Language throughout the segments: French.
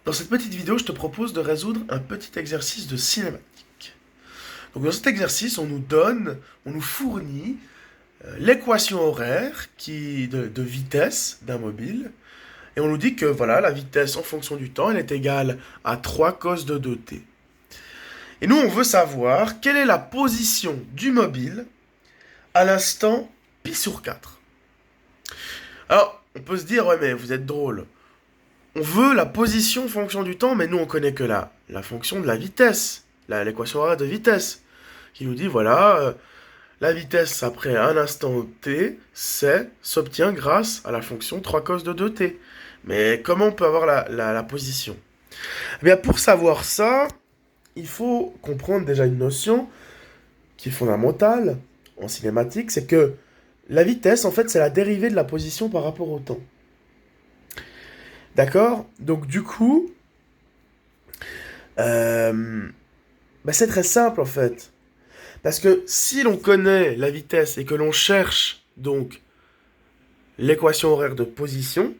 Dans cette petite vidéo, je te propose de résoudre un petit exercice de cinématique. Donc dans cet exercice, on nous fournit l'équation horaire de vitesse d'un mobile, et on nous dit que voilà, la vitesse en fonction du temps, elle est égale à 3 cos de 2t. Et nous, on veut savoir quelle est la position du mobile à l'instant pi sur 4. Alors, on peut se dire, ouais mais vous êtes drôle. On veut la position en fonction du temps, mais nous on connaît que la fonction de la vitesse, l'équation horaire de vitesse, qui nous dit voilà, la vitesse après un instant t, s'obtient grâce à la fonction 3 cos de 2t. Mais comment on peut avoir la position? Eh bien pour savoir ça, il faut comprendre déjà une notion qui est fondamentale en cinématique, c'est que la vitesse en fait c'est la dérivée de la position par rapport au temps. D'accord? Donc du coup, c'est très simple en fait. Parce que si l'on connaît la vitesse et que l'on cherche donc l'équation horaire de position,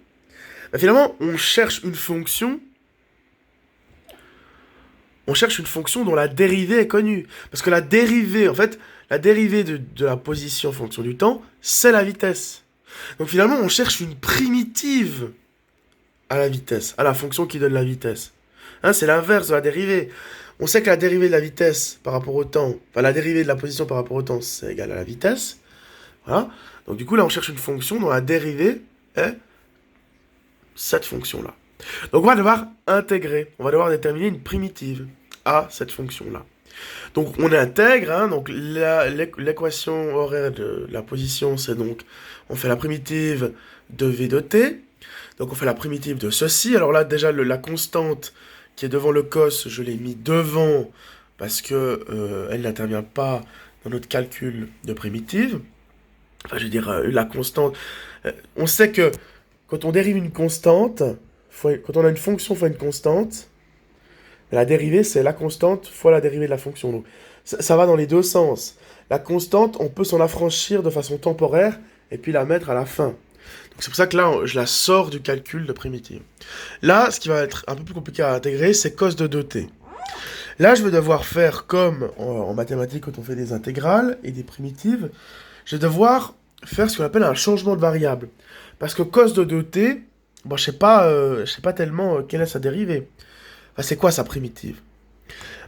finalement on cherche une fonction dont la dérivée est connue. Parce que la dérivée de la position en fonction du temps, c'est la vitesse. Donc finalement on cherche une primitive à la vitesse, à la fonction qui donne la vitesse. Hein, c'est l'inverse de la dérivée. On sait que la dérivée de la vitesse par rapport au temps, enfin la dérivée de la position par rapport au temps, c'est égal à la vitesse. Voilà. Donc du coup là on cherche une fonction dont la dérivée est cette fonction-là. Donc on va devoir intégrer, on va devoir déterminer une primitive à cette fonction-là. Donc on intègre, hein, donc l'équation horaire de la position, c'est donc, on fait la primitive de v de t, donc on fait la primitive de ceci. Alors là déjà la constante qui est devant le cos, je l'ai mis devant parce que elle n'intervient pas dans notre calcul de primitive. Enfin je veux dire la constante. On sait que quand on dérive une constante, quand on a une fonction fois une constante, la dérivée, c'est la constante fois la dérivée de la fonction. Donc, ça va dans les deux sens. La constante, on peut s'en affranchir de façon temporaire et puis la mettre à la fin. Donc c'est pour ça que là, je la sors du calcul de primitive. Là, ce qui va être un peu plus compliqué à intégrer, c'est cos de 2t. Là, je vais devoir faire comme en mathématiques quand on fait des intégrales et des primitives. Je vais devoir faire ce qu'on appelle un changement de variable. Parce que cos de 2t, bon, je sais pas tellement quelle est sa dérivée. Enfin, c'est quoi sa primitive?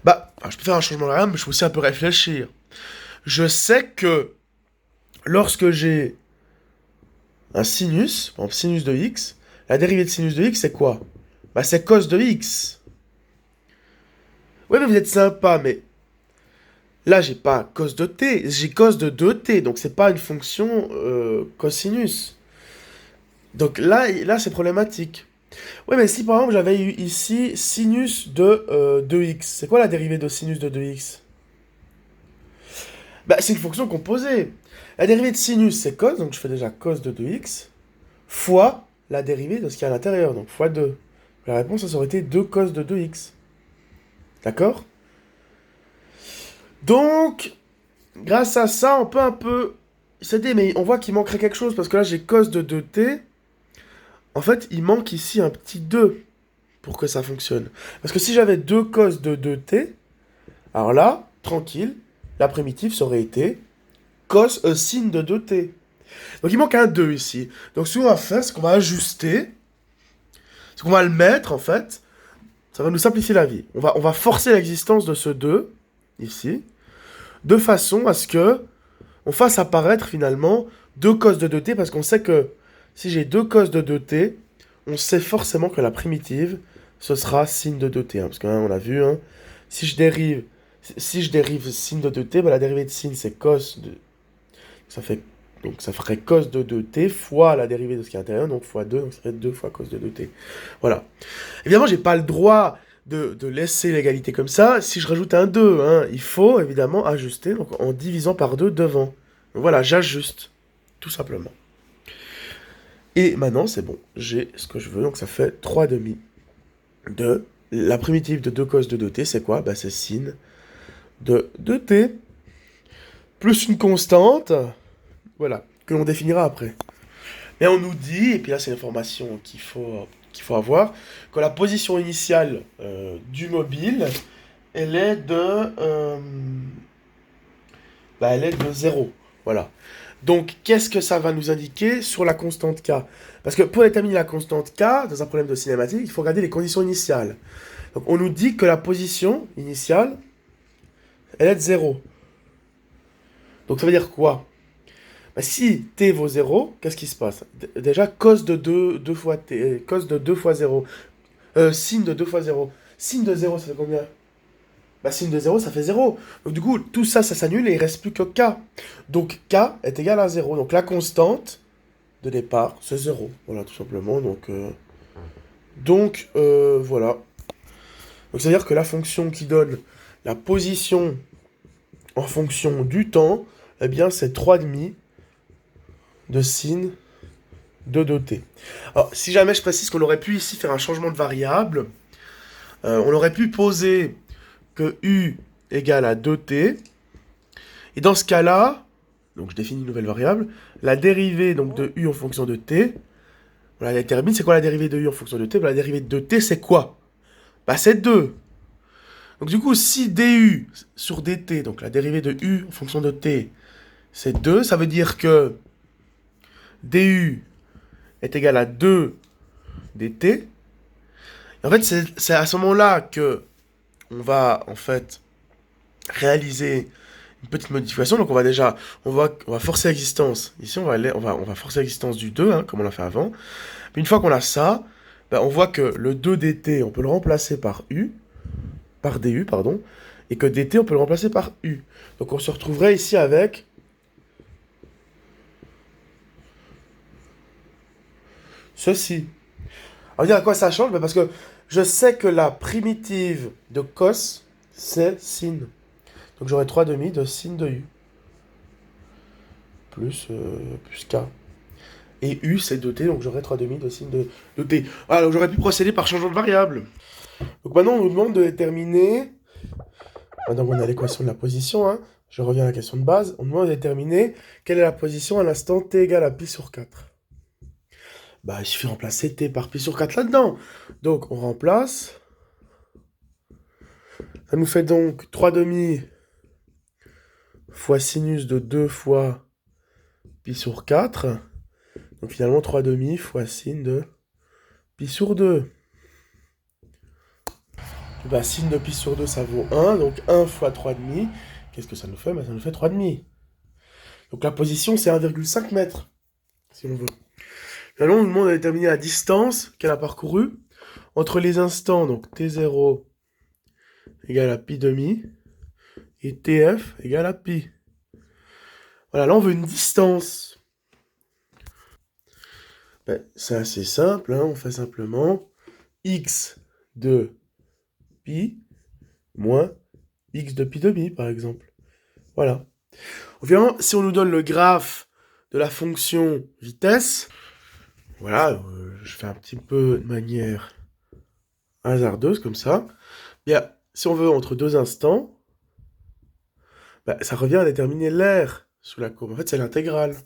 Je peux faire un changement de variable, mais je peux aussi un peu réfléchir. Je sais que lorsque j'ai un sinus, par exemple sinus de x, la dérivée de sinus de x, c'est quoi? C'est cos de x. Ouais, mais vous êtes sympa, mais là, j'ai pas cos de t, j'ai cos de 2t, donc c'est pas une fonction cosinus. Donc là c'est problématique. Ouais, mais si par exemple j'avais eu ici sinus de 2x, c'est quoi la dérivée de sinus de 2x? C'est une fonction composée. La dérivée de sinus, c'est cos, donc je fais déjà cos de 2x, fois la dérivée de ce qu'il y a à l'intérieur, donc fois 2. La réponse, ça aurait été 2 cos de 2x. D'accord? Donc, grâce à ça, on peut un peu s'aider, mais on voit qu'il manquerait quelque chose, parce que là, j'ai cos de 2t. En fait, il manque ici un petit 2 pour que ça fonctionne. Parce que si j'avais 2 cos de 2t, alors là, tranquille, la primitive, ça aurait été sin de 2t. Donc il manque un 2 ici. Donc ce qu'on va faire, c'est qu'on va ajuster, c'est qu'on va le mettre, en fait, ça va nous simplifier la vie. On va forcer l'existence de ce 2, ici, de façon à ce que on fasse apparaître, finalement, 2 cos de 2t, parce qu'on sait que si j'ai 2 cos de 2t, on sait forcément que la primitive, ce sera sin de 2t. Parce qu'on a vu, hein, si je dérive sin de 2t, la dérivée de sin, c'est cos de... Donc ça ferait cos de 2t fois la dérivée de ce qui est à l'intérieur, donc fois 2, donc ça ferait 2 fois cos de 2t. Voilà. Évidemment, j'ai pas le droit de laisser l'égalité comme ça. Si je rajoute un 2, hein, il faut évidemment ajuster, donc en divisant par 2 devant. Donc voilà, j'ajuste, tout simplement. Et maintenant, c'est bon, j'ai ce que je veux, donc ça fait 3 demi de... La primitive de 2 cos de 2t, c'est quoi? C'est sin de 2t, plus une constante, voilà, que l'on définira après. Mais on nous dit, et puis là c'est l'information qu'il faut avoir, que la position initiale du mobile, elle est elle est de 0. Voilà. Donc, qu'est-ce que ça va nous indiquer sur la constante K? Parce que pour déterminer la constante K, dans un problème de cinématique, il faut regarder les conditions initiales. Donc, on nous dit que la position initiale, elle est de 0. Donc, ça veut dire quoi? Bah, si t vaut 0, qu'est-ce qui se passe? Déjà, cos de 2 fois t, cos de 2 fois 0. Sin de 2 fois 0. Sin de 0, ça fait combien? Bah, sin de 0, ça fait 0. Donc, du coup, tout ça, ça s'annule et il reste plus que k. Donc, k est égal à 0. Donc, la constante de départ, c'est 0. Voilà, tout simplement. Donc, voilà. Donc, c'est-à-dire que la fonction qui donne la position en fonction du temps, eh bien, c'est 3,5 de sin de 2t. Alors, si jamais je précise qu'on aurait pu ici faire un changement de variable, on aurait pu poser que u égale à 2t, et dans ce cas-là, donc je définis une nouvelle variable, la dérivée donc, de u en fonction de t, voilà, elle détermine c'est quoi la dérivée de u en fonction de t? La dérivée de t, c'est quoi? Bah, c'est 2. Donc du coup, si du sur dt, donc la dérivée de u en fonction de t, c'est 2, ça veut dire que du est égal à 2 dt. Et en fait, c'est à ce moment-là que on va en fait réaliser une petite modification. Donc on va forcer l'existence. Ici, on va forcer l'existence du 2, hein, comme on l'a fait avant. Puis une fois qu'on a ça, ben, on voit que le 2 dt, on peut le remplacer par du, pardon, et que dt, on peut le remplacer par u. Donc on se retrouverait ici avec ceci. Alors dire à quoi ça change? Ben, parce que je sais que la primitive de cos, c'est sin. Donc j'aurai 3,5 de sin de u. Plus k. Et u, c'est 2t, donc j'aurai 3,5 de sin de t. Voilà, donc j'aurais pu procéder par changement de variable. Donc maintenant, on nous demande de déterminer... Maintenant qu'on a l'équation de la position, hein, je reviens à la question de base, on nous demande de déterminer quelle est la position à l'instant t égale à pi sur 4. Bah, il suffit de remplacer t par pi sur 4 là-dedans. Donc, on remplace. Ça nous fait donc 3,5 fois sinus de 2 fois pi sur 4. Donc finalement, 3,5 fois sin de pi sur 2. Et bah, sin de pi sur 2, ça vaut 1. Donc 1 fois 3,5. Qu'est-ce que ça nous fait? Bah, ça nous fait 3,5. Donc la position, c'est 1,5 mètres, si on veut. Là, on nous demande de déterminer la distance qu'elle a parcourue entre les instants, donc t0 égale à pi demi, et tf égale à pi. Voilà, là on veut une distance. Ben, c'est assez simple, hein, on fait simplement x de pi moins x de pi demi, par exemple. Voilà. Finalement, si on nous donne le graphe de la fonction vitesse, voilà, je fais un petit peu de manière hasardeuse, comme ça. Bien, si on veut entre deux instants, bah, ça revient à déterminer l'aire sous la courbe. En fait, c'est l'intégrale.